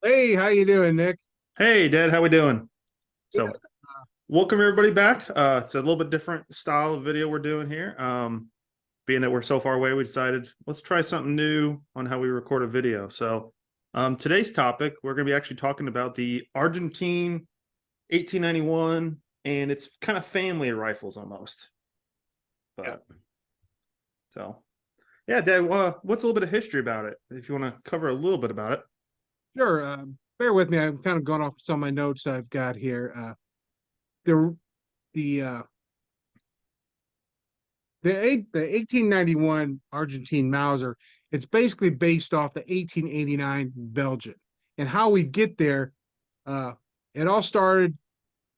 Hey, how you doing, Nick? Hey, Dad, how we doing? Good. So, welcome everybody back. It's a little bit different style of video we're doing here. Being that we're so far away, we decided let's try something new on how we record a video. So, today's topic, we're going to be actually talking about the Argentine 1891, and it's kind of family of rifles almost. Yeah. But so, yeah, Dad, what's a little bit of history about it? If you want to cover a little bit about it. Sure. Bear with me. I'm kind of going off some of my notes I've got here. The the uh, the 1891 Argentine Mauser. It's basically based off the 1889 Belgian, and how we get there. Uh, it all started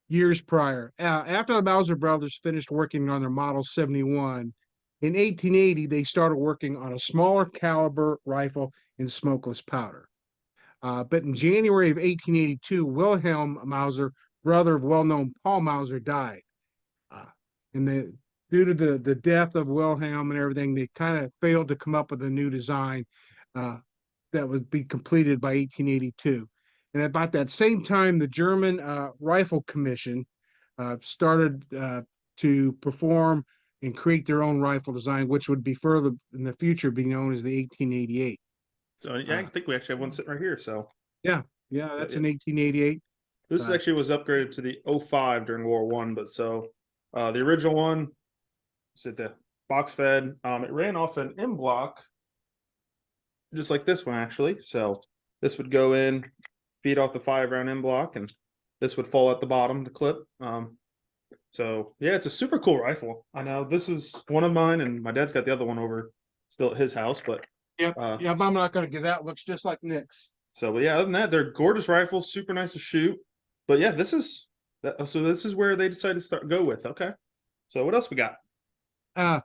years prior. After the Mauser brothers finished working on their Model 71, in 1880 they started working on a smaller caliber rifle in smokeless powder. But in January of 1882, Wilhelm Mauser, brother of well-known Paul Mauser, died. Uh, and due to the death of Wilhelm and everything, they kind of failed to come up with a new design uh, that would be completed by 1882. And about that same time, the German Rifle Commission started to perform and create their own rifle design, which would be further in the future be known as the 1888. So, yeah, I Uh, think we actually have one sitting right here. yeah, yeah, So that's yeah, in 1888. this Uh, actually was upgraded to the '05 during World War One, but the original one, so it's a box fed. It ran off an M block, just like this one actually. So this would go in, feed off the 5 round M block, and this would fall at the bottom, the clip. So yeah, it's a super cool rifle. I know this is one of mine, and my dad's got the other one over still at his house. But yep, uh, yep. I'm not going to get that. Looks just like Nick's. but yeah, other than that, they're gorgeous rifles, super nice to shoot. But yeah, this is that. So this is where they decided to start go with. Okay. So what else we got? Uh,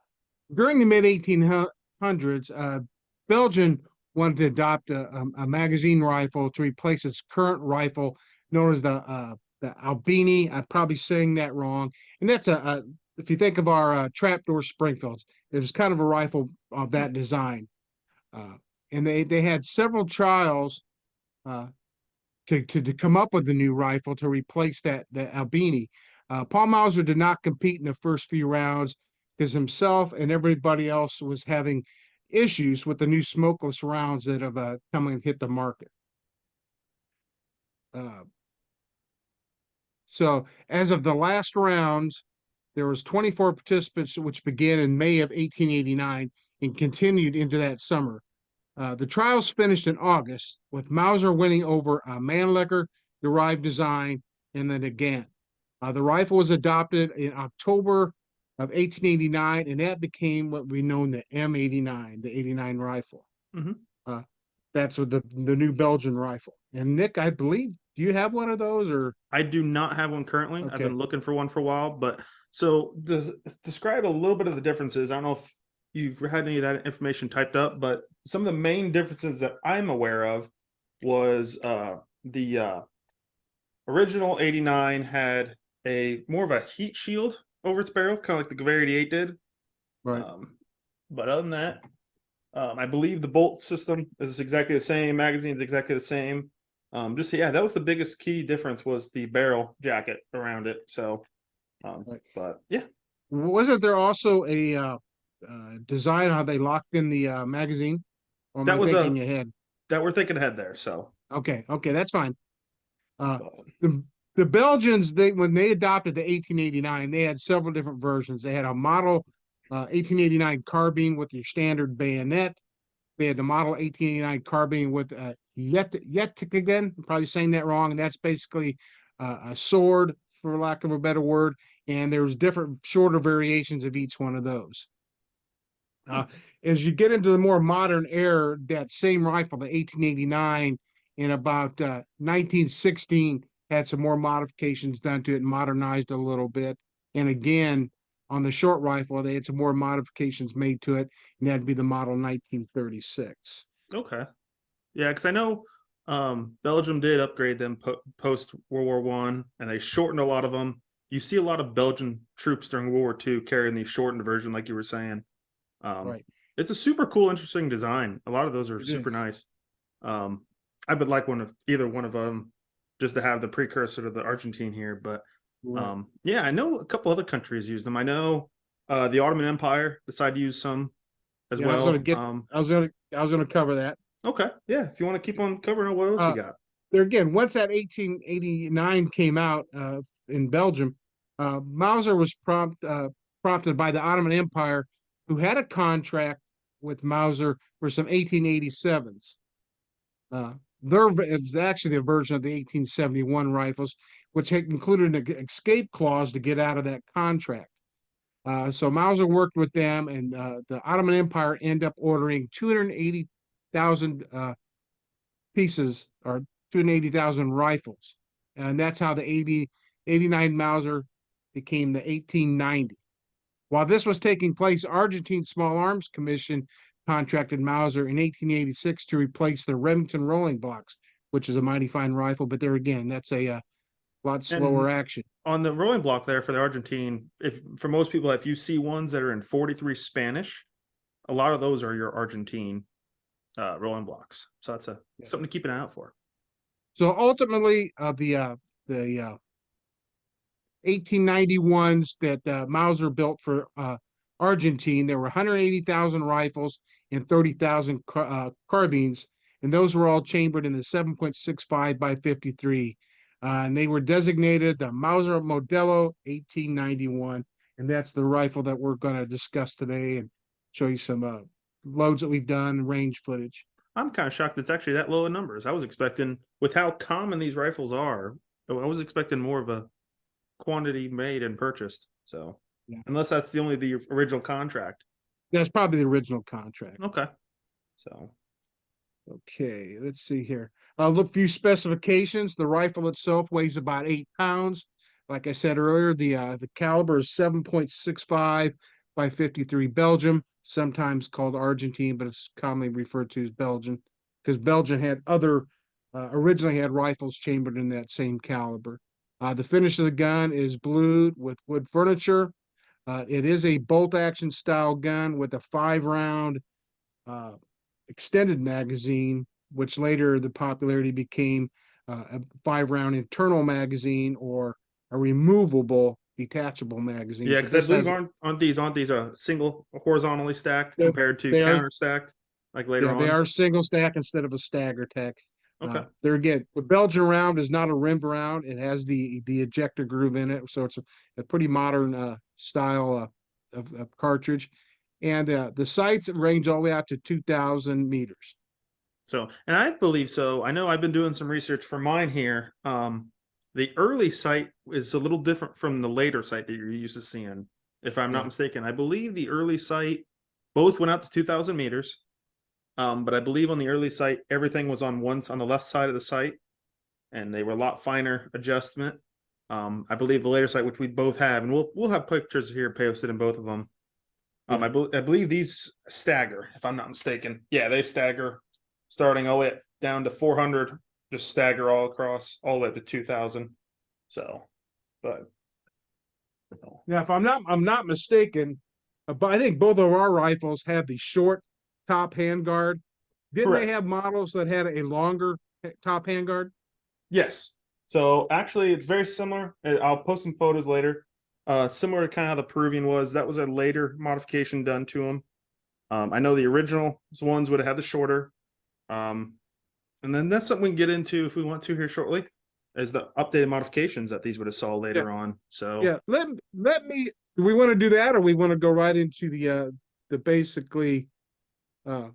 During the mid 1800s, Belgian wanted to adopt a magazine rifle to replace its current rifle, known as the Albini. I'm probably saying that wrong, and that's a if you think of our trapdoor Springfields, it was kind of a rifle of that design. Uh, and they had several trials uh, to come up with a new rifle to replace the Albini. Paul Mauser did not compete in the first few rounds because himself and everybody else was having issues with the new smokeless rounds that have come and hit the market. Uh, so as of the last rounds, there was 24 participants, which began in May of 1889 and continued into that summer. The trials finished in August, with Mauser winning over a Mannlicher derived design and then again. The rifle was adopted in October of 1889, and that became what we know the M89, the 89 rifle. Mm-hmm. Uh, that's with the new Belgian rifle. And Nick, I believe, do you have one of those or? I do not have one currently. I've Okay. been looking for one for a while, but describe a little bit of the differences. I don't know if you've had any of that information typed up, but some of the main differences that I'm aware of was the original 89 had a more of a heat shield over its barrel, kind of like the Gewehr 88 did. Right. Um, but other than that, I believe the bolt system is exactly the same. Magazine is exactly the same. Just yeah, that was the biggest key difference was the barrel jacket around it. So, Right. but yeah, Wasn't there also a design how they locked in the magazine? Or am that I was a thinking ahead? that we're thinking ahead there. So, Okay, okay, that's fine. Uh, but, the the Belgians, they when they adopted the 1889, they had several different versions. They had a model 1889 carbine with your standard bayonet. They had the model 1889 carbine with yet again, I'm probably saying that wrong, and that's basically a sword, for lack of a better word. And there's different shorter variations of each one of those. hmm, Uh, as you get into the more modern era, that same rifle, the 1889, in about 1916, had some more modifications done to it and modernized a little bit. And again, on the short rifle, they had some more modifications made to it, and that'd be the model 1936. okay, yeah, because I know Belgium did upgrade them post World War One, and they shortened a lot of them. You see a lot of Belgian troops during World War Two carrying the shortened version, like you were saying. Um, Right. it's a super cool, interesting design. A lot of those are It super is. nice. Um, I would like either one of them just to have the precursor to the Argentine here. But Right. yeah, I know a couple other countries use them. I know the Ottoman Empire decided to use some as Yeah, I was gonna well. get. I was gonna cover that. Okay, yeah, if you want to keep on covering, what else you Uh, got? there again, once that 1889 came out in Belgium, Mauser was prompted by the Ottoman Empire, who had a contract with Mauser for some 1887s. Uh, it was actually a version of the 1871 rifles, which had included an escape clause to get out of that contract. So Mauser worked with them, and the Ottoman Empire ended up ordering 280,000 pieces or 280,000 rifles. And that's how the 89 Mauser became the 1890. While this was taking place, Argentine Small Arms Commission contracted Mauser in 1886 to replace the Remington rolling blocks, which is a mighty fine rifle. But there again, that's a lot And slower action. on the rolling block there for the Argentine, if for most people, if you see ones that are in 43 Spanish, a lot of those are your Argentine rolling blocks. So that's something to keep an eye out for. So ultimately, the 1891s that Mauser built for Argentine, there were 180,000 rifles and 30,000 carbines, and those were all chambered in the 7.65 by 53. And they were designated the Mauser Modelo 1891, and that's the rifle that we're going to discuss today and show you some loads that we've done, range footage. I'm kind of shocked it's actually that low in numbers. I was expecting, with how common these rifles are, I was expecting more of a quantity made and purchased. So, Yeah. unless that's the original contract. That's probably the original contract. Okay. So, okay, let's see here. Look, few specifications. The rifle itself weighs about 8 pounds. Like I said earlier, the caliber is 7.65 by 53 Belgium, sometimes called Argentine, but it's commonly referred to as Belgian because Belgium had originally had rifles chambered in that same caliber. The finish of the gun is blued with wood furniture. It is a bolt action style gun with a 5 round uh, extended magazine, which later the popularity became a 5 round internal magazine or a removable detachable magazine. yeah, But because I this believe has aren't these a single horizontally stacked they're- compared to they are counter stacked like later yeah, they on? are single stack instead of a stagger tack. Okay. There again, the Belgian round is not a rimmed round. It has the ejector groove in it, so it's a pretty modern style of cartridge. And the sights range all the way out to 2,000 meters. So, and I believe so. I know I've been doing some research for mine here. The early site is a little different from the later site that you're used to seeing, if I'm not Yeah. mistaken. I believe the early site both went out to 2,000 meters. But I believe on the early site, everything was on the left side of the site, and they were a lot finer adjustment. I believe the later site, which we both have, and we'll have pictures here posted in both of them. Yeah. I believe these stagger, if I'm not mistaken. Yeah, they stagger starting all the way down to 400, just stagger all across, all the way up to 2,000. So, but Now, if I'm not mistaken, but I think both of our rifles have the short top handguard. Didn't they correct. have models that had a longer top handguard? Yes. So actually, it's very similar. I'll post some photos later. Similar to kind of how the Peruvian was. That was a later modification done to them. I know the original ones would have had the shorter. And then that's something we can get into if we want to here shortly, is the updated modifications that these would have saw later on. So Yeah, let me. Do we want to do that, or we want to go right into the basically uh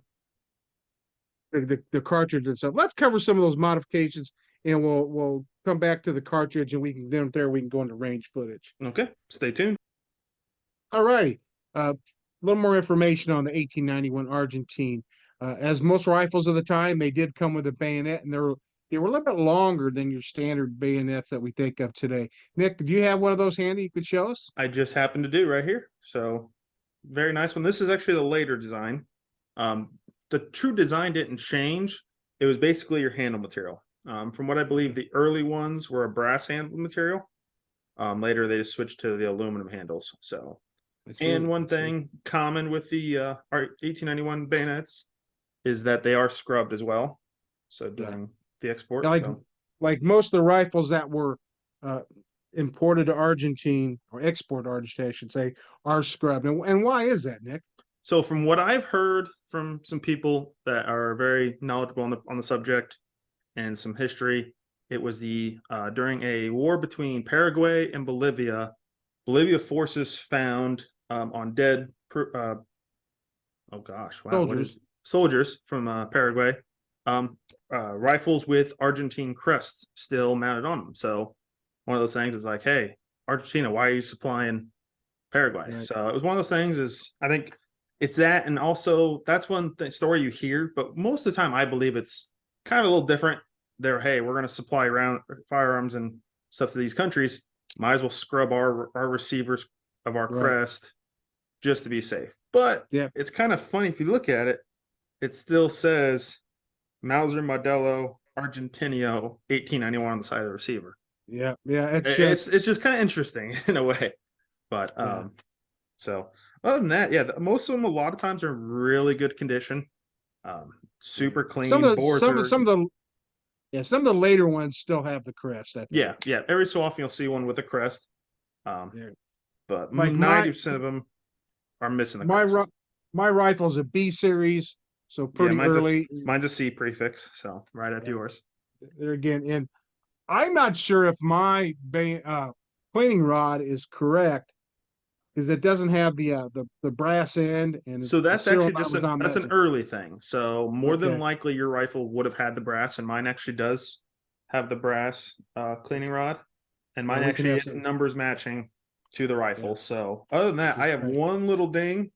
the cartridge itself? Let's cover some of those modifications, and we'll come back to the cartridge, and we can then there we can go into range footage. okay, stay tuned. All righty. A little more information on the 1891 Argentine. As most rifles of the time, they did come with a bayonet, and they were a little bit longer than your standard bayonets that we think of today. Nick, do you have one of those handy you could show us? I just happened to do right here. So very nice one. This is actually the later design. The true design didn't change. It was basically your handle material. From what I believe, the early ones were a brass handle material. Later, they just switched to the aluminum handles. So, and one thing common with the 1891 bayonets is that they are scrubbed as well. So during the export. Like So like most of the rifles that were uh, imported to Argentine or export Argentine, I should say, are scrubbed. And why is that, Nick? so from what I've heard from some people that are very knowledgeable on the subject and some history, it was the during a war between Paraguay and Bolivia. Bolivia forces found on dead oh gosh, wow, what Soldiers. is soldiers from Paraguay, rifles with Argentine crests still mounted on them. So one of those things is like, hey, Argentina, why are you supplying Paraguay? Right. So it was one of those things. Is I think it's that, and also that's one story you hear, but most of the time I believe it's kind of a little different. They're, hey, we're going to supply firearms and stuff to these countries. Might as well scrub our receivers of our Right. crest just to be safe. But Yeah. it's kind of funny if you look at it, it still says Mauser Modelo Argentinio 1891 on the side of the receiver. Yeah. Yeah. It's just kind of interesting in a way. But yeah. so other than that, yeah, most of them a lot of times are in really good condition. Super Some clean. of the Bores are some of the later ones still have the crest, I think. yeah. Every so often you'll see one with a crest. Yeah. But Like 90% of them are missing the my crest. my rifle's a B series, so Yeah, pretty early. mine's a C prefix, so right after Yeah. yours. There again, and I'm not sure if my cleaning rod is correct because it doesn't have the brass end and So the that's serial actually number's not that's an matching. early thing. So more than Okay. likely your rifle would have had the brass, and mine actually does have the brass cleaning rod, and Yeah, mine we can actually have is some. numbers matching to the Yeah. rifle. So other than that, I have Okay. one little ding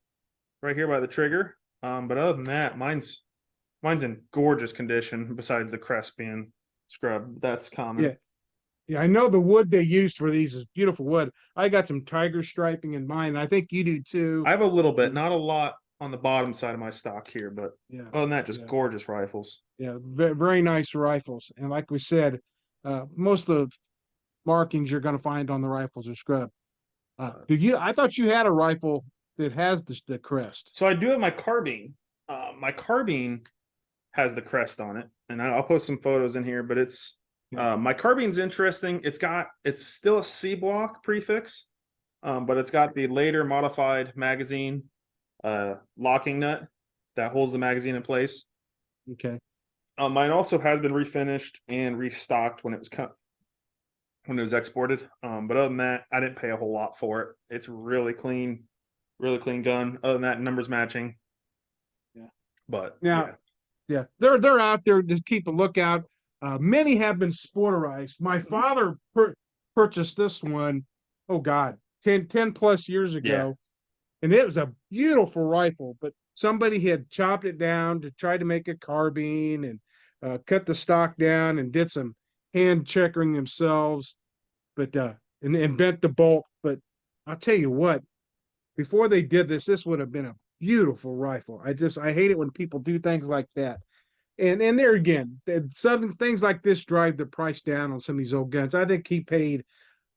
right here by the trigger. But other than that, mine's in gorgeous condition. Besides the crest being scrubbed, that's Yeah. common. Yeah, I know the wood they used for these is beautiful wood. I got some tiger striping in mine. I think you do too. I have a little bit, not a lot on the bottom side of my stock here, but Yeah, other than that, just yeah, gorgeous rifles. yeah. Very nice rifles. And like we said, most of the markings you're going to find on the rifles are scrubbed. Do you? I thought you had a rifle that has the crest. So I do have my carbine. My carbine has the crest on it, and I'll post some photos in here. But it's Yeah. my carbine's interesting. It's still a C block prefix, but it's got the later modified magazine locking nut that holds the magazine in place. Okay. Mine also has been refinished and restocked when it was exported. But other than that, I didn't pay a whole lot for it. It's really clean gun. Other than that, numbers matching. Yeah. But Now, yeah, yeah, they're out there to keep a lookout. Many have been sporterized. My father purchased this one, oh God, 10 plus years yeah, ago, and it was a beautiful rifle, but somebody had chopped it down to try to make a carbine and cut the stock down and did some hand checkering themselves, but and bent the bolt. But I'll tell you what, before they did this, this would have been a beautiful rifle. I hate it when people do things like that. And there again, some things like this drive the price down on some of these old guns. I think he paid,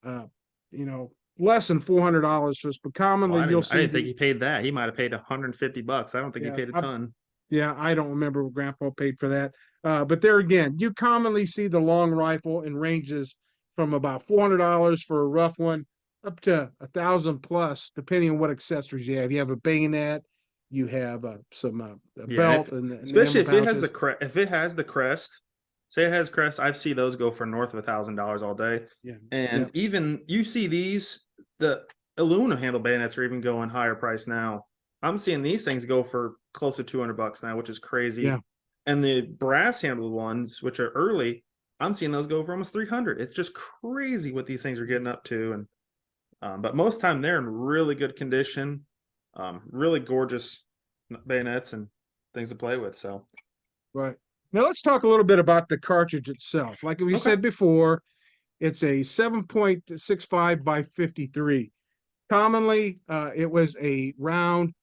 uh, you know, less than $400 for this, but well, commonly you'll I see didn't think the he paid that. He might have paid $150. I don't think he yeah, paid a ton. yeah. I don't remember what Grandpa paid for that. But there again, you commonly see the long rifle in ranges from about $400 for a rough one up to 1,000 plus, depending on what accessories you have. You have a bayonet, you have some a Yeah, and belt, if and the especially ammo if it has pouches. if it has the crest, say it has crest, I've seen those go for north of $1,000 all day. Yeah, yeah, And even you see these, the aluminum handle bayonets are even going higher price now. I'm seeing these things go for close to $200 now, which is yeah. crazy. And the brass handled ones, which are early, I'm seeing those go for almost 300. It's just crazy what these things are getting up to. And but most time they're in really good condition, really gorgeous bayonets and things to play with. So Right. Now let's talk a little bit about the cartridge itself. Like we okay, said before, it's a 7.65 by 53. Commonly, it was a round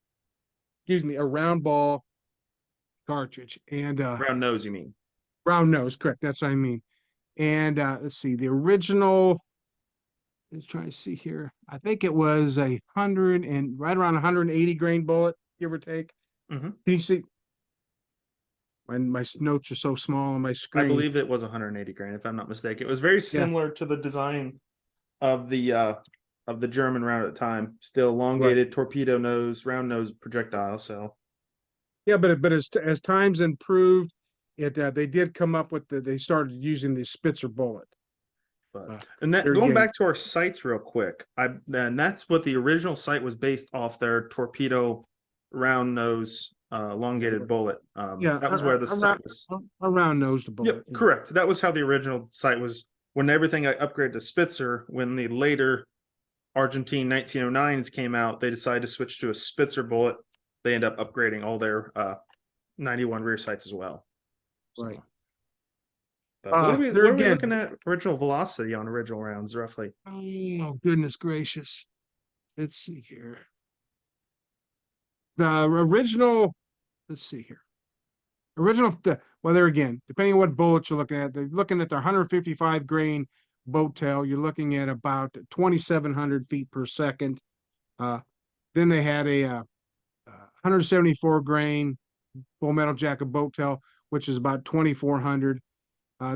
ball cartridge and round nose, you mean? round nose, correct. That's what I mean. And let's see, the original, let's try to see here. I think it was a hundred and right around 180 grain bullet, give or take. Mm-hmm. Can you see? my notes are so small on my I screen. believe it was 180 grain, if I'm not mistaken. It was very Yeah, similar to the design of the German round at the time. Still right. elongated torpedo nose, round nose projectile. So Yeah, but as times improved, they did come up with they started using the Spitzer bullet. but Uh, and that there going again, back to our sights real quick, and that's what the original sight was based off their torpedo round nose elongated bullet. yeah, That was where the sight was. around nosed Yep, bullet. Yeah, correct. That was how the original sight was when everything got upgraded to Spitzer. When the later Argentine 1909s came out, they decided to switch to a Spitzer bullet. They end up upgrading all their 91 rear sights as well. right. So, but There what are we again. looking at original velocity on original rounds roughly? Oh goodness gracious! Let's see here. The original. Let's see here. Original. Well, there again, depending on what bullets you're looking at, they're looking at their 155 grain boat tail. You're looking at about 2,700 feet per second. Uh, then they had a 174 grain full metal jacket boat tail, which is about 2,400.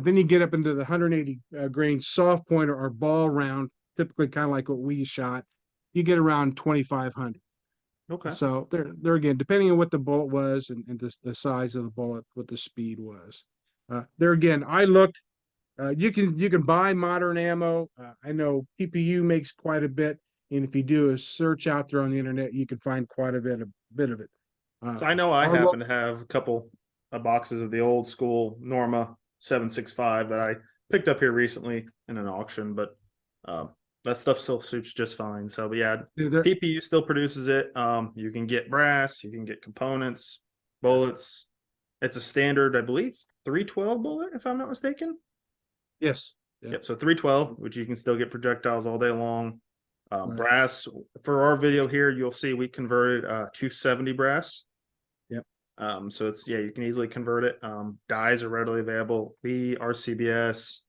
Then you get up into the 180 grain soft point or ball round, typically kind of like what we shot. You get around 2,500. Okay. So there again, depending on what the bullet was and the size of the bullet, what the speed was. There again, I looked. You can buy modern ammo. I know PPU makes quite a bit, and if you do a search out there on the internet, you can find quite a bit of it. So I know I Our happen to have a couple of boxes of the old school Norma 765 that I picked up here recently in an auction, but um, that stuff still suits just fine. So, but yeah, there, PPU still produces it. You can get brass, you can get components, bullets. It's a standard, I believe, 312 bullet, if I'm not mistaken. yes, yeah, Yep. So 312, which you can still get projectiles all day long. right, Brass for our video here, you'll see we converted 270 brass. yep. So it's yeah, you can easily convert it. Dies are readily available. Lee, RCBS,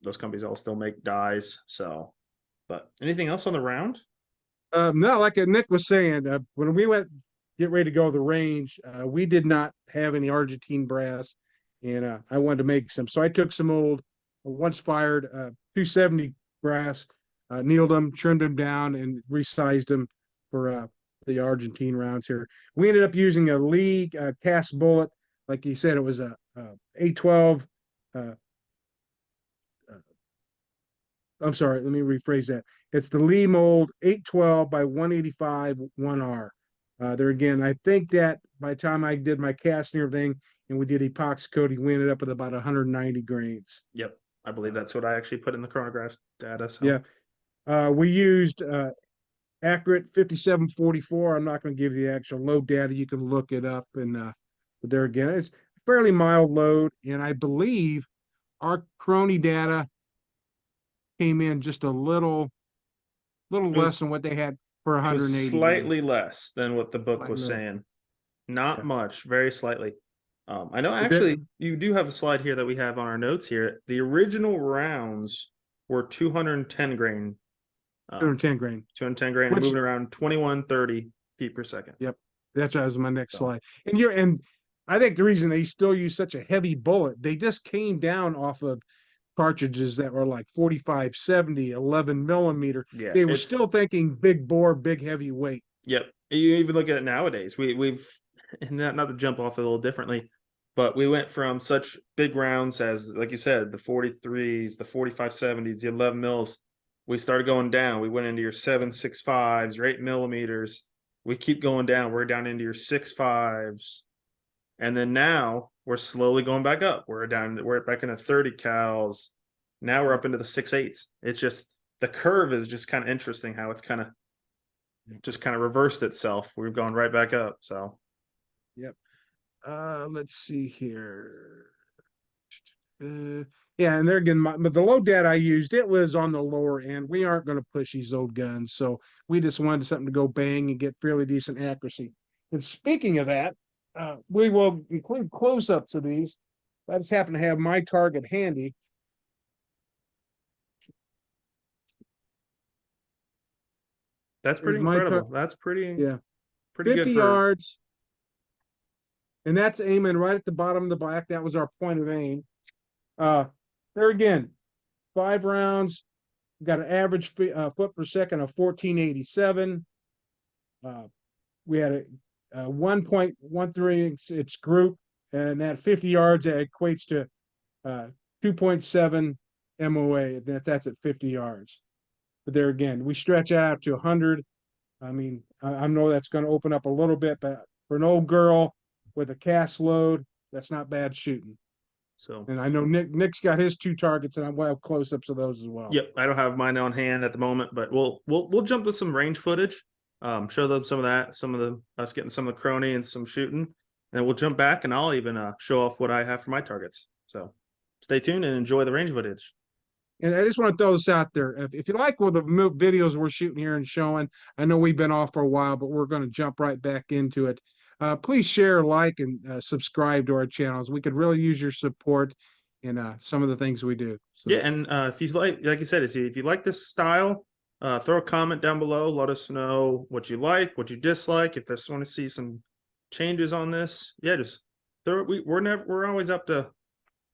those companies all still make dies. So, but anything else on the round? No, like Nick was saying, when we went get ready to go to the range, we did not have any Argentine brass, and I wanted to make some. So I took some old, once fired 270 brass, needled them, trimmed them down, and resized them for the Argentine rounds here. We ended up using a Lee cast bullet, like he said, it was a 812. Uh, I'm sorry, let me rephrase that. It's the Lee mold 812 by 185 1R. There again, I think that by the time I did my casting and everything and we did epoxy coating, we ended up with about 190 grains. Yep, I believe that's what I actually put in the chronograph data. Yeah. So We used accurate 5744. I'm not going to give you the actual load data. You can look it up. And but there again, it's fairly mild load. And I believe our Crony data came in just a little it was less than what they had for it was 180 grain. slightly less than what the book was Slightly, saying. Not yeah. much, very slightly. I know But that actually you do have a slide here that we have on our notes here. The original rounds were 210 grain, 210 grain, 210 grain and which, moving around 2130 feet per second. yep, that's was my next So slide. And I think the reason they still use such a heavy bullet, they just came down off of cartridges that were like 45, 70, 11 millimeter. yeah, They were it's still thinking big bore, big heavy weight. yep. You even look at it nowadays. We've and not to jump off a little differently, but we went from such big rounds as like you said, the 43s, the 4570s, the 11 mils. We started going down. We went into your 7.65s, your 8 millimeters. We keep going down. We're down into your 6.5s. And then now we're slowly going back up. We're back into 30 cals. Now we're up into the 6.8s. It's just the curve is just kind of interesting how it's kind of just kind of reversed itself. We've gone right back up. So Yep. Let's see here. Yeah, and there again, but the load data I used, it was on the lower end. We aren't going to push these old guns, so we just wanted something to go bang and get fairly decent accuracy. And speaking of that, we will include close-ups of these. I just happen to have my target handy. that's There's pretty my incredible. That's pretty yeah, pretty good 50 for yards. and that's aiming right at the bottom of the black. That was our point of aim. There again, 5 rounds. Got an average foot per second of 1487. We had a 1.13 its group, and at 50 yards, that equates to 2.7 MOA. That's at 50 yards. But there again, we stretch out to 100. I mean, I know that's going to open up a little bit, but for an old girl with a cast load, that's not bad shooting. So, and I know Nick's got his 2 targets, and we'll have close-ups of those as well. yep, I don't have mine on hand at the moment, but we'll jump to some range footage. Show them some of that, some of the us getting some of the crony and some shooting, and we'll jump back and I'll even show off what I have for my targets. So stay tuned and enjoy the range footage. And I just want to throw this out there. If you like what the videos we're shooting here and showing, I know we've been off for a while, but we're going to jump right back into it. Please share, like, and subscribe to our channels. We could really use your support in some of the things we do. So. Yeah, and if you like you said, if you like this style, throw a comment down below. Let us know what you like, what you dislike. If you just want to see some changes on this, yeah, just throw it. We're always up to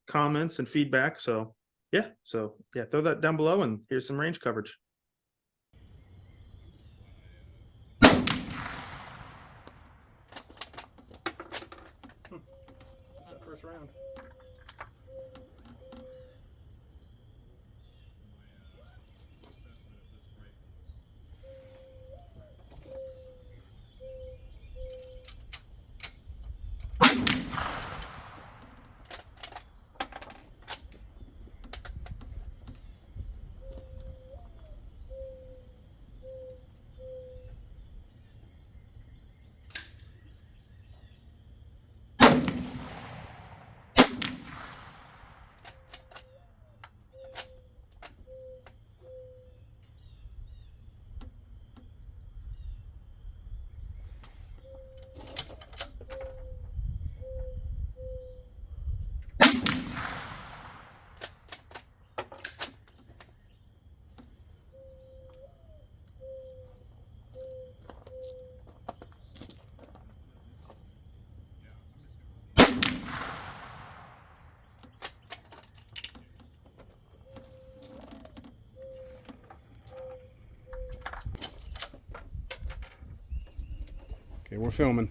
comments and feedback. So yeah, throw that down below, and here's some range coverage. That first round. Okay, we're filming.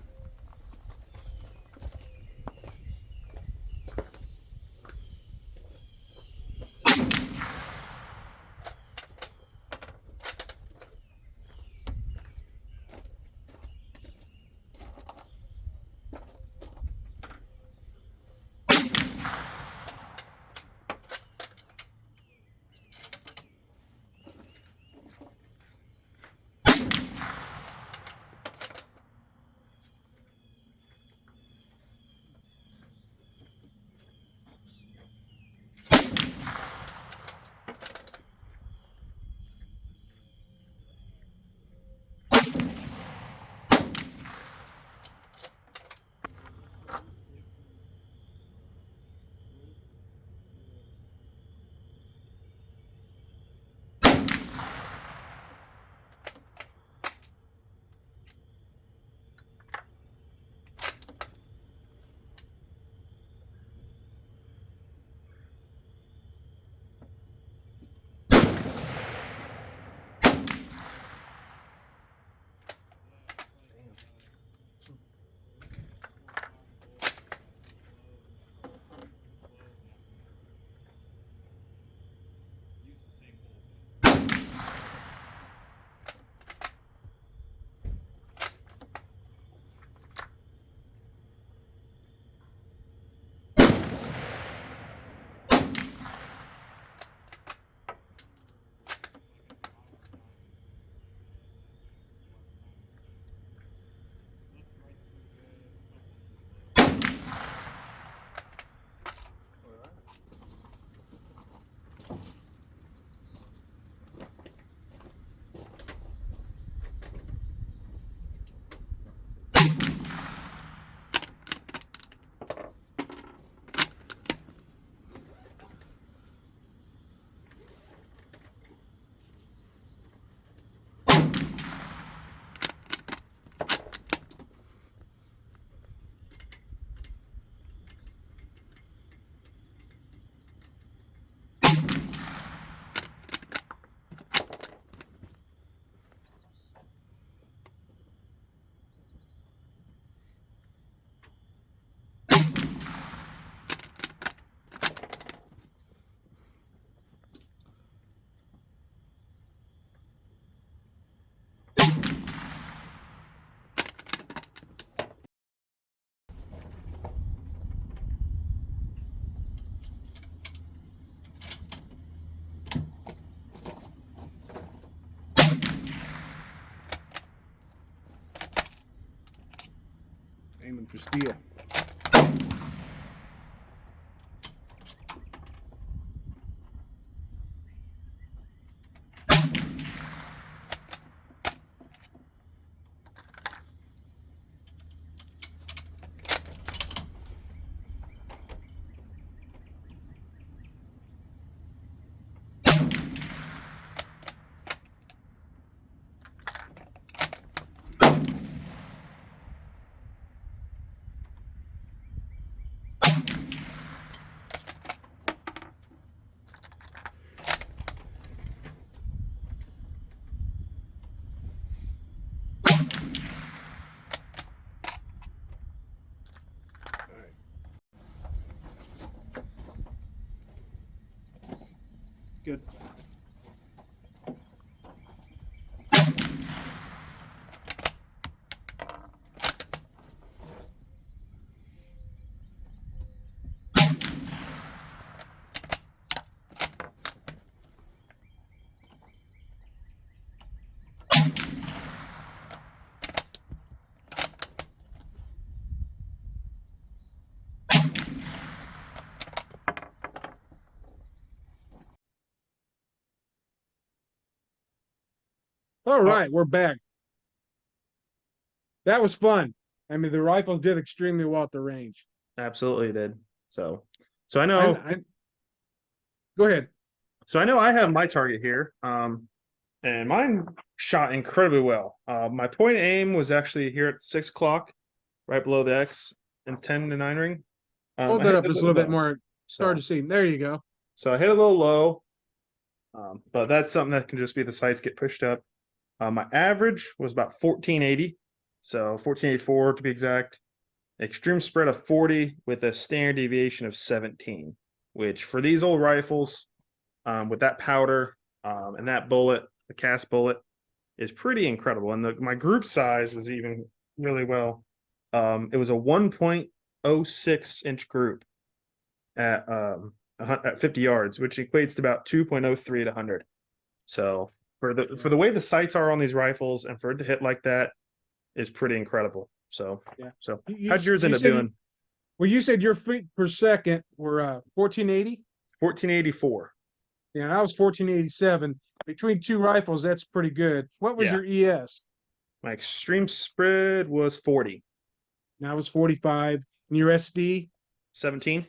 aiming for steel. Good. All right, we're back. That was fun. I mean, the rifles did extremely well at the range. Absolutely did. So I know. Go ahead. So I know I have my target here. And mine shot incredibly well. My point aim was actually here at 6 o'clock, right below the X and 10 to 9 ring. Hold I that hit up a just a little bit low. more. Start to see. There you go. So I hit a little low, but that's something that can just be the sights get pushed up. My average was about 1480, so 1484 to be exact. Extreme spread of 40 with a standard deviation of 17, which for these old rifles, with that powder and that bullet, the cast bullet, is pretty incredible. And my group size is even really well. It was a 1.06 inch group at 50 yards, which equates to about 2.03 to 100. So for the way the sights are on these rifles and for it to hit like that is pretty incredible. So yeah. So how'd yours end up doing? Well, you said your feet per second were 1480? 1484. Yeah, I was 1487. Between two rifles, that's pretty good. What was your ES? My extreme spread was 40. Now was 45. And your SD? 17.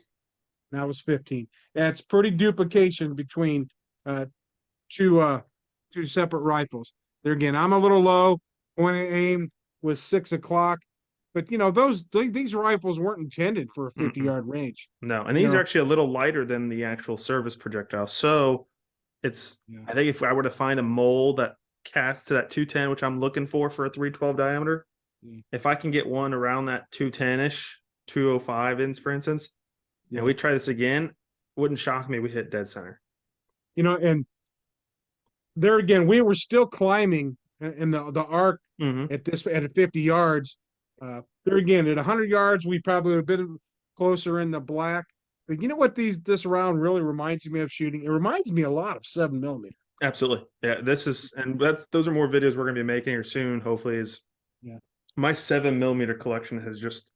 Now was 15. That's pretty duplication between two separate rifles. There again, I'm a little low. Point of aim was 6 o'clock. But you know, these rifles weren't intended for a 50-yard range. No, and these are actually a little lighter than the actual service projectile. So it's I think if I were to find a mold that casts to that 210, which I'm looking for a 312 diameter, if I can get one around that 210-ish, 205 inch, for instance, and we try this again, wouldn't shock me we hit dead center. You know, and there again, we were still climbing in the arc at 50 yards. There again, at 100 yards, we probably a bit closer in the black. But you know what this round really reminds me of shooting? It reminds me a lot of 7mm. Absolutely. Yeah, this is, and those are more videos we're going to be making here soon, hopefully, is my 7mm collection has just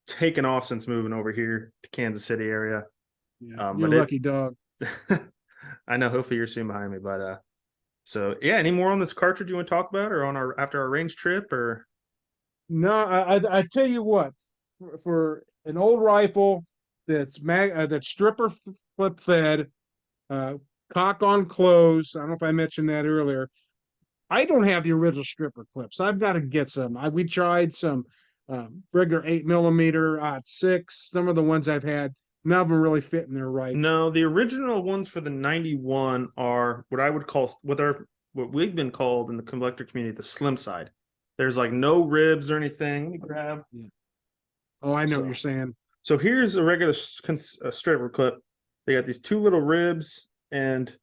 taken off since moving over here to Kansas City area. Yeah, you're a lucky dog. I know, hopefully you're soon behind me, but so yeah, any more on this cartridge you want to talk about, or on after our range trip, or? No, I tell you what, for an old rifle that's stripper flip fed, cock on close. I don't know if I mentioned that earlier. I don't have the original stripper clips. I've got to get some. We tried some regular 8mm 6. Some of the ones I've had, none of them really fit in there right. No, the original ones for the 91 are what I would call what we've been called in the collector community the slim side. There's like no ribs or anything. Let me grab. Yeah. Oh, I know what you're saying. So here's a regular stripper clip. They got these two little ribs, and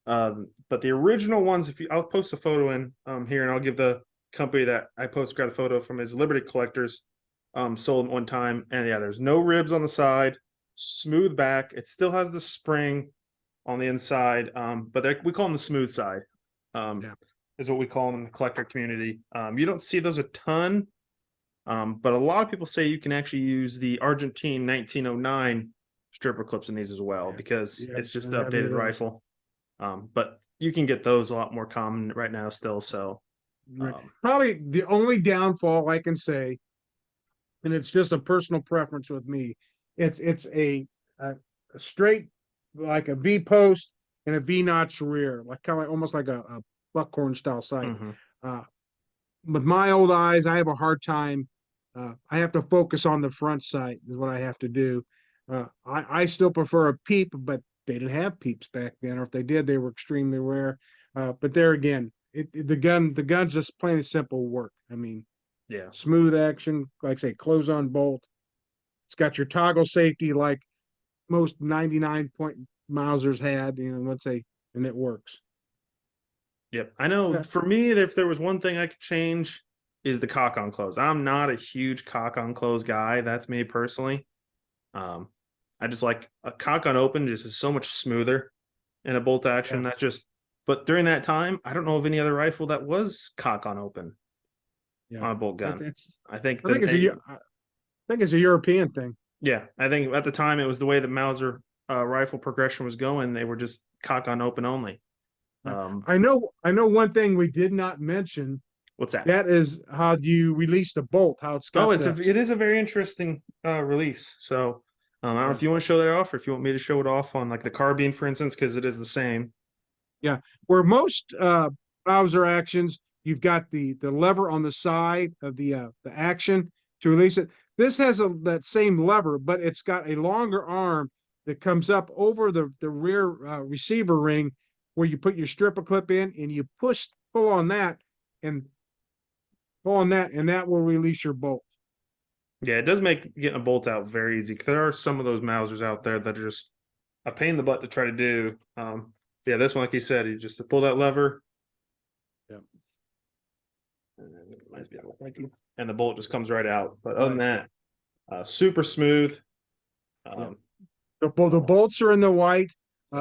but the original ones, I'll post a photo in here, and I'll give the company that I got a photo from is Liberty Collectors, sold one time, and yeah, there's no ribs on the side, smooth back. It still has the spring on the inside, but we call them the smooth side. Is what we call them in the collector community. You don't see those a ton But a lot of people say you can actually use the Argentine 1909 stripper clips in these as well, because Yeah, it's just I the have any of updated those. rifle. But you can get those a lot more common right now still. So Right. um, Probably the only downfall I can say, and it's just a personal preference with me, it's a straight like a V post and a V notch rear, like kind of like almost like a buckhorn style sight. mhm. Uh, with my old eyes, I have a hard time. I have to focus on the front sight is what I have to do. I still prefer a peep, but they didn't have peeps back then, or if they did, they were extremely rare. But there again, the gun's just plain and simple work. I mean, Yeah. smooth action, like say, close on bolt. It's got your toggle safety like most 99 point Mausers had, let's say, and it works. Yep. I know Yeah, for me, if there was one thing I could change is the cock on close. I'm not a huge cock on close guy. That's me personally. Um, I just like a cock on open just is so much smoother in a bolt yeah, action. That's just, but during that time, I don't know of any other rifle that was cock on open yeah. on a bolt It, gun. it's I think I think that it's they, I think it's a European thing. yeah, I think at the time it was the way the Mauser rifle progression was going. They were just cock on open only. Yeah. Um, I know one thing we did not mention. what's that? That is how you release the bolt, how it's Oh, got the it is a very interesting release. So I don't know yeah, if you want to show that off, or if you want me to show it off on like the carbine, for instance, because it is the same. yeah. Where most Mauser actions, you've got the lever on the side of the action to release it. This has that same lever, but it's got a longer arm that comes up over the rear receiver ring where you put your stripper clip in and you pull on that and and that will release your bolt. Yeah, it does make getting a bolt out very easy. 'Cause there are some of those Mausers out there that are just a pain in the butt to try to do. Yeah, this one, like you said, you just pull that lever, Yeah. and then it reminds me of thank you, and the bolt just comes right out. But other than Right. that, super smooth. Yeah. Um, The bolts are in the white.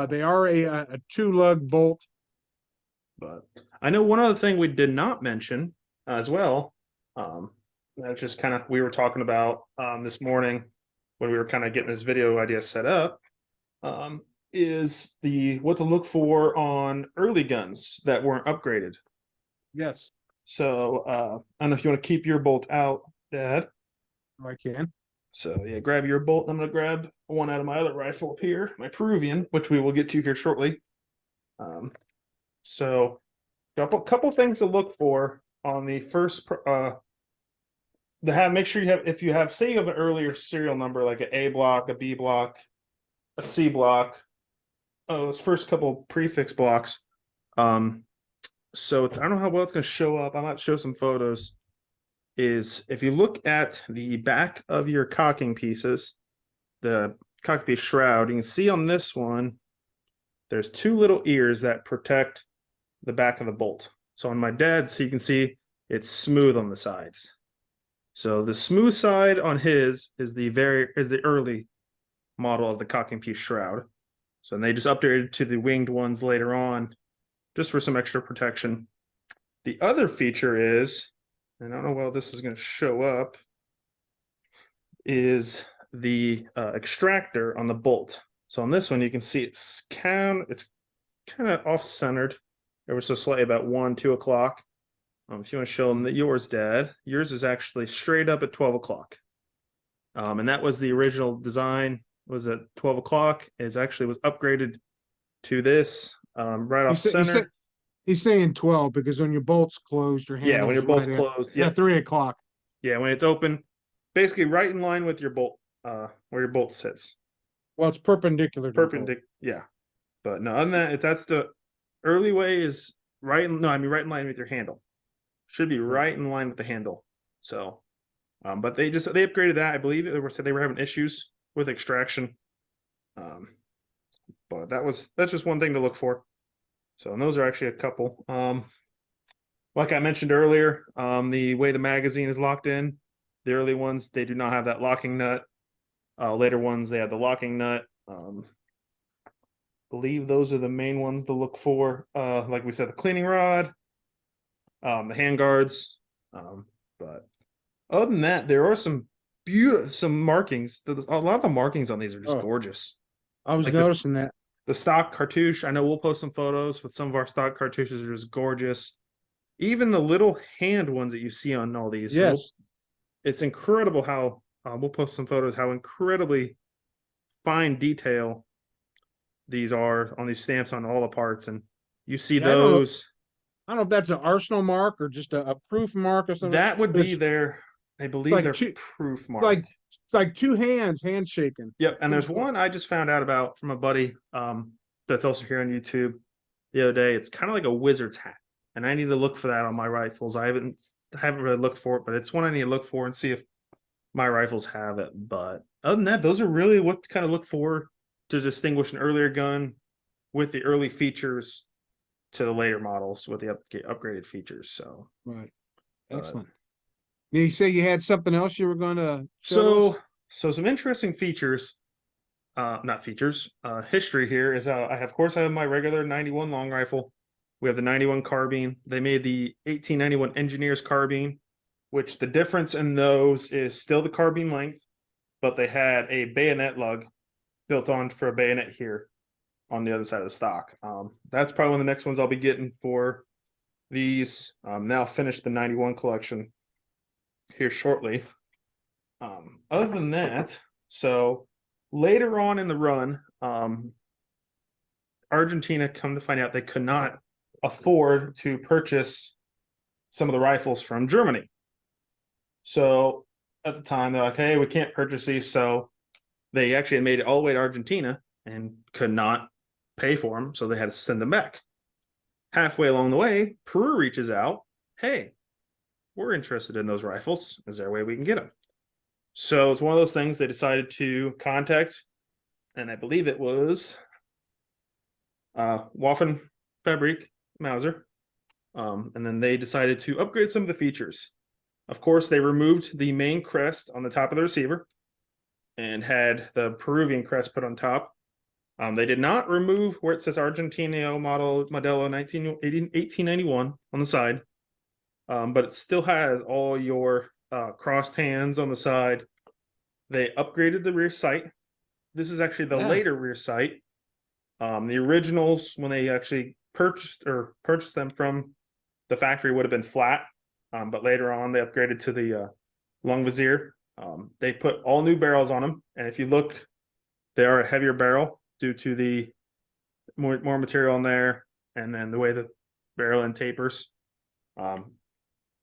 They are a two lug bolt. but I know one other thing we did not mention as well. Um, that's just kind of we were talking about this morning when we were kind of getting this video idea set up. Um, is the what to look for on early guns that weren't upgraded. Yes, So I don't know if you want to keep your bolt out, Dad. I can. So yeah, grab your bolt. I'm gonna grab one out of my other rifle up here, my Peruvian, which we will get to here shortly. Um, so couple things to look for on the first the have make sure you have if you have say you have an earlier serial number like an A block, a B block, a C block, those first couple prefix blocks. Um, so I don't know how well it's going to show up. I might show some photos. Is if you look at the back of your cocking pieces, the cocking piece shroud, you can see on this one, there's two little ears that protect the back of the bolt. So on my dad's, you can see it's smooth on the sides. So the smooth side on his is the early model of the cocking piece shroud. So and they just updated to the winged ones later on, just for some extra protection. The other feature is, and I don't know how this is going to show up, is the extractor on the bolt. So on this one, you can see it's kind of off centered, ever so slightly about 1, 2 o'clock. If you want to show them that yours, Dad, yours is actually straight up at 12 o'clock. And that was the original design. Was at 12 o'clock. It actually was upgraded to this right off He said he said center. he's saying 12 because when your bolt's closed, your Yeah, when handle's you're right both closed. at Yep. 3 o'clock. Yeah, when it's open, basically right in line with your bolt, where your bolt sits. Well, it's perpendicular to the bolt. Perpendicular. Yeah. But no, other than that, if that's the early way is right. No, I mean right in line with your handle. Should be Right. right in line with the handle. So, but they upgraded that. I believe they said they were having issues with extraction. Um, but that's just one thing to look for. So, and those are actually a couple. Like I mentioned earlier, the way the magazine is locked in, the early ones they do not have that locking nut. Later ones they have the locking nut. Believe those are the main ones to look for. Like we said, the cleaning rod, the hand guards. But Other than that, there are some beautiful some markings. A lot of the markings on these are just Oh, gorgeous. I was Like this, noticing that. the stock cartouche. I know we'll post some photos, but some of our stock cartouches are just gorgeous. Even the little hand ones that you see on all these. So Yes. it's incredible how we'll post some photos how incredibly fine detail these are on these stamps on all the parts, and you see Yeah, those. I don't know if that's an arsenal mark or just a proof mark or something, That would but be it's their, I believe like their two, proof mark. like it's like two hands handshaking. Yep, and Pretty there's cool. one I just found out about from a buddy that's also here on YouTube the other day. It's kind of like a wizard's hat, and I need to look for that on my rifles. I haven't really looked for it, but it's one I need to look for and see if my rifles have it. But other than that, those are really what to kind of look for to distinguish an earlier gun with the early features to the later models with the upgraded features. So, Right. uh, Excellent. You say you had something else you were going to show to us? so some interesting features, not features, history here is I have my regular 91 long rifle. We have the 91 carbine. They made the 1891 engineers carbine, which the difference in those is still the carbine length, but they had a bayonet lug built on for a bayonet here on the other side of the stock. That's probably one of the next ones I'll be getting for these. Now finish the 91 collection here shortly. Other than that, so later on in the run, Argentina come to find out they could not afford to purchase some of the rifles from Germany. So at the time, they're like, hey, we can't purchase these. So they actually made it all the way to Argentina and could not pay for them. So they had to send them back. Halfway along the way, Peru reaches out, hey, we're interested in those rifles. Is there a way we can get them? So it's one of those things they decided to contact, and I believe it was Waffen Fabrik Mauser. And then they decided to upgrade some of the features. Of course, they removed the main crest on the top of the receiver and had the Peruvian crest put on top. They did not remove where it says Argentino Modelo 1891 on the side, but it still has all your crossed hands on the side. They upgraded the rear sight. This is actually the Yeah. later rear sight. The originals, when they actually purchased them from the factory, would have been flat, but later on they upgraded to the long visir. They put all new barrels on them, and if you look, they are a heavier barrel due to the more material in there, and then the way the barrel end tapers.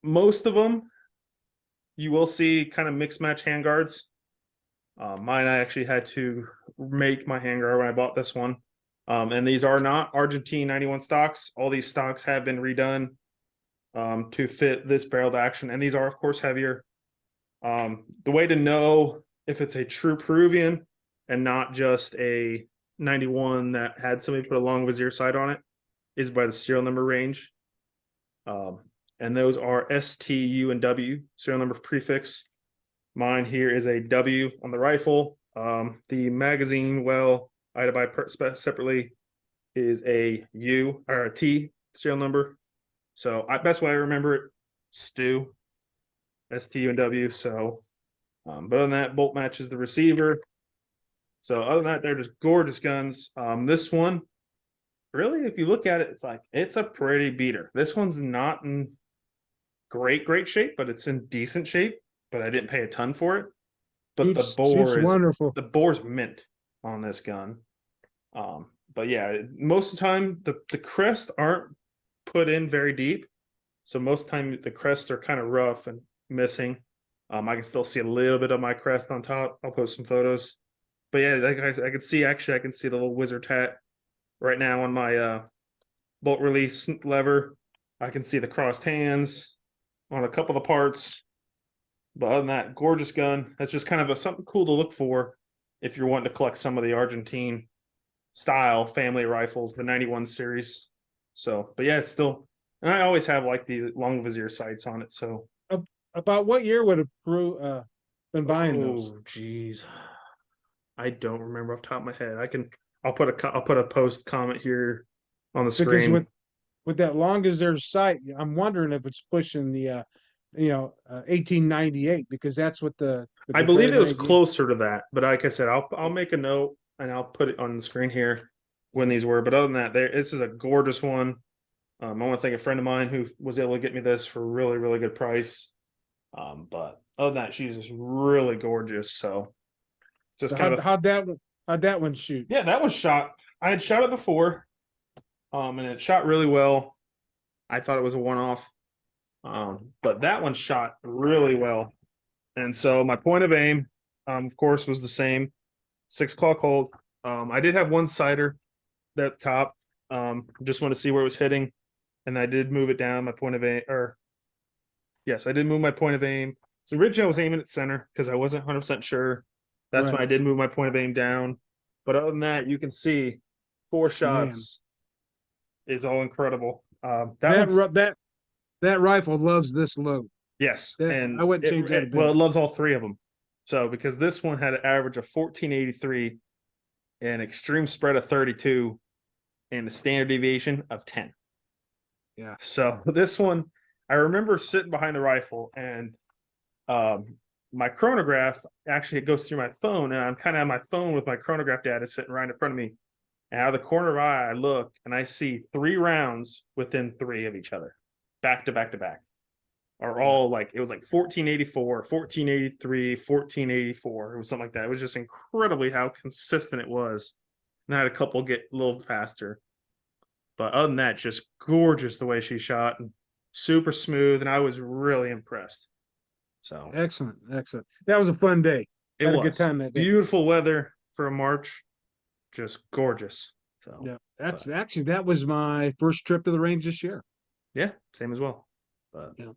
Most of them, you will see kind of mixed match handguards. Mine, I actually had to make my handguard when I bought this one. And these are not Argentine 91 stocks. All these stocks have been redone to fit this barreled action. And these are, of course, heavier. The way to know if it's a true Peruvian and not just a 91 that had somebody put a long visir sight on it is by the serial number range. And those are S, T, U, and W serial number prefix. Mine here is a W on the rifle. The magazine, well, I had to buy separately, is a U or a T serial number. So best way I remember it, Stu, S, T, U, and W. So, but other than that, bolt matches the receiver. So other than that, they're just gorgeous guns. This one, really, if you look at it, it's like it's a pretty beater. This one's not in great shape, but it's in decent shape. But I didn't pay a ton for it. But Shoots wonderful. the bore's mint on this gun. But yeah, most of the time the crests aren't put in very deep, so most of the time the crests are kind of rough and missing. I can still see a little bit of my crest on top. I'll post some photos. But yeah, like I can see I can see the little wizard hat right now on my bolt release lever. I can see the crossed hands on a couple of the parts. But other than that, gorgeous gun. That's just kind of something cool to look for if you're wanting to collect some of the Argentine style family rifles, the 91 series. So, but yeah, it's still, and I always have like the long visir sights on it. So, About what year would have Peru been buying those? oh, geez, I don't remember off the top of my head. I'll put a post comment here on the Because screen. with that long as their sight, I'm wondering if it's pushing the 1898, because that's what the I believe it was magazine. closer to that, but like I said, I'll make a note and I'll put it on the screen here when these were. But other than that, this is a gorgeous one. I want to thank a friend of mine who was able to get me this for a really, really good price. But other than that, she's just really gorgeous. So just So kind of how'd that one shoot? yeah, that was shot. I had shot it before, and it shot really well. I thought it was a one-off, but that one shot really well. And so my point of aim, of course, was the same 6 o'clock hold. I did have one sighter at the top. Just want to see where it was hitting, and I did move it down. My point of aim, or yes, I did move my point of aim. So originally I was aiming at center because I wasn't 100% sure. That's when I did move my point of aim down. But other than that, you can see 4 shots is all incredible. That rifle loves this load. Yes, and I wouldn't change that a bit. Well, it loves all 3 of them. So because this one had an average of 1483, an extreme spread of 32, and a standard deviation of 10. Yeah. So this one, I remember sitting behind the rifle, and my chronograph actually goes through my phone, and I'm kind of on my phone with my chronograph data sitting right in front of me. And out of the corner of my eye, I look and I see 3 rounds within 3 of each other, back to back to back. Are all like, it was like 1484, 1483, 1484. It was something like that. It was just incredibly how consistent it was. And I had a couple get a little faster. But other than that, just gorgeous the way she shot, and super smooth. And I was really impressed. So excellent. That was a fun day. It Had was a good time that day. Beautiful weather for a March. Just gorgeous. So yeah, that was my first trip to the range this year. Yeah, same as well. But yeah.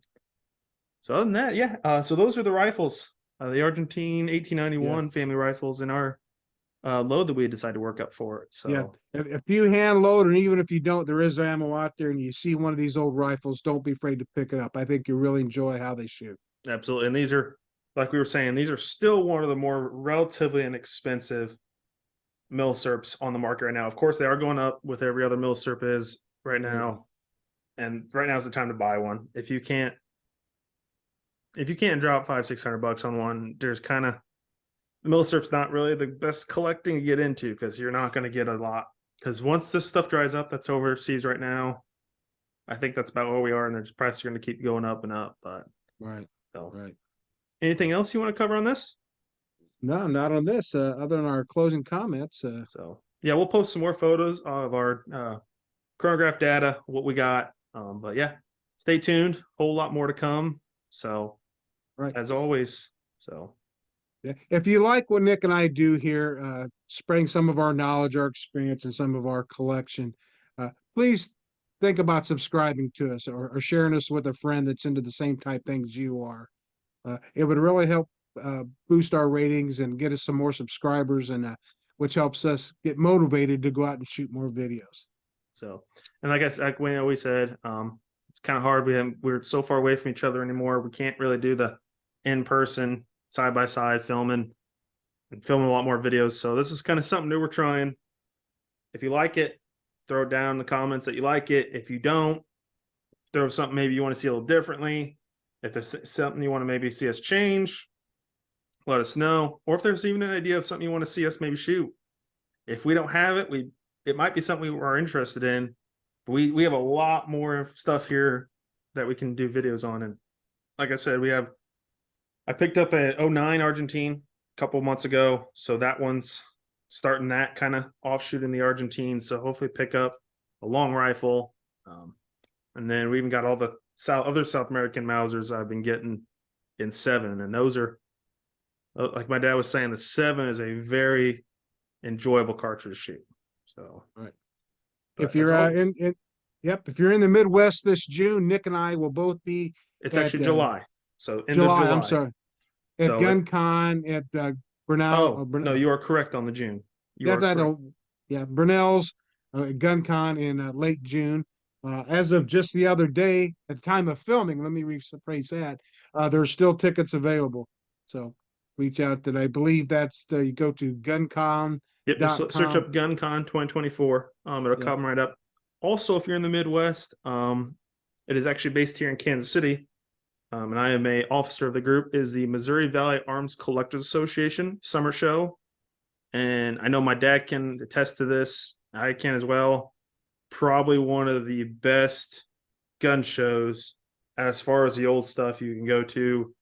So other than that, yeah. So those are the rifles, the Argentine 1891 family rifles in our load that we decided to work up for it. So yeah, if you hand load, and even if you don't, there is ammo out there, and you see one of these old rifles, don't be afraid to pick it up. I think you'll really enjoy how they shoot. Absolutely. And these are, like we were saying, these are still one of the more relatively inexpensive Milsurps on the market right now. Of course, they are going up with every other Milsurp is right now. And right now is the time to buy one. If you can't drop $500-600 on one, there's kind of, Milsurp's not really the best collecting to get into, because you're not going to get a lot. Because once this stuff dries up, that's overseas right now. I think that's about where we are, and there's prices are going to keep going up and up. But anything else you want to cover on this? No, not on this. Other than our closing comments. So yeah, we'll post some more photos of our chronograph data, what we got. But yeah, stay tuned. Whole lot more to come. So as always. So yeah, if you like what Nick and I do here, spreading some of our knowledge, our experience, and some of our collection, please think about subscribing to us, or sharing us with a friend that's into the same type things you are. It would really help boost our ratings and get us some more subscribers, and which helps us get motivated to go out and shoot more videos. So, and like I said, like we always said, it's kind of hard. We're so far away from each other anymore. We can't really do the in-person side by side filming and filming a lot more videos. So this is kind of something new we're trying. If you like it, throw down in the comments that you like it. If you don't, throw something maybe you want to see a little differently. If there's something you want to maybe see us change, let us know. Or if there's even an idea of something you want to see us maybe shoot. If we don't have it, it might be something we are interested in. But we have a lot more stuff here that we can do videos on. And like I said, I picked up an 09 Argentine a couple months ago. So that one's starting that kind of offshoot in the Argentine. So hopefully pick up a long rifle. And then we even got all the other South American Mausers I've been getting in 7. And those are, like my dad was saying, the 7 is a very enjoyable cartridge shoot. So if you're if you're in the Midwest this June, Nick and I will both be. It's actually July. So end July, of July. I'm sorry. At GunCon at Brunel. No, you are correct on the June. Brunel's GunCon in late June. As of just the other day, at the time of filming, let me rephrase that. There's still tickets available. So reach out to, I believe that's you go to GunCon. Yep, search up GunCon 2024. It'll come right up. Also, if you're in the Midwest, it is actually based here in Kansas City. and I am a officer of the group, is the Missouri Valley Arms Collectors Association Summer Show. And I know my dad can attest to this. I can as well. Probably one of the best gun shows as far as the old stuff you can go to,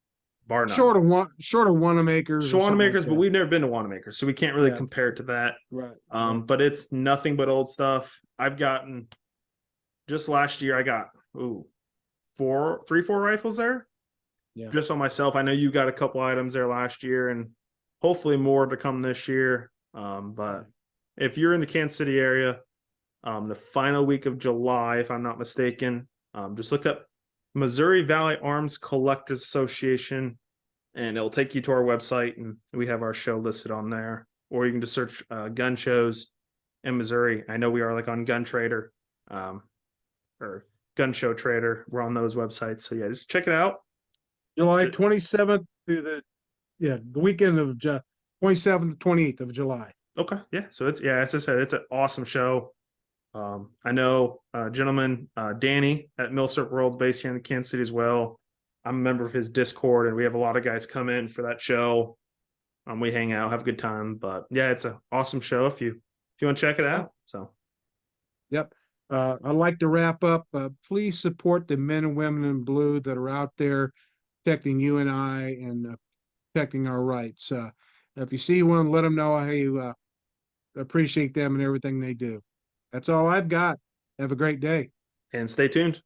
bar none. Short of Wanamaker's or something like Wanamaker's, but that. we've never been to Wanamaker's, so we can't really Yeah. compare it to that. Right. But it's nothing but old stuff. I've gotten just last year, I got 4 rifles there. Yeah. Just on myself. I know you got a couple items there last year, and hopefully more to come this year. But if you're in the Kansas City area, the final week of July, if I'm not mistaken, just look up Missouri Valley Arms Collectors Association, and it'll take you to our website, and we have our show listed on there. Or you can just search gun shows in Missouri. I know we are like on Gun Trader, or Gun Show Trader. We're on those websites, so yeah, just check it out. July 27th to the weekend of 27th to 28th of July. Okay, yeah. So it's, yeah, as I said, it's an awesome show. I know gentleman Danny at Milsurp World, based here in Kansas City as well. I'm a member of his Discord, and we have a lot of guys come in for that show. We hang out, have a good time. But yeah, it's an awesome show if you want to check it out. So Yep. I'd like to wrap up. Please support the men and women in blue that are out there protecting you and I and protecting our rights. If you see one, let them know I appreciate them and everything they do. That's all I've got. Have a great day. and stay tuned.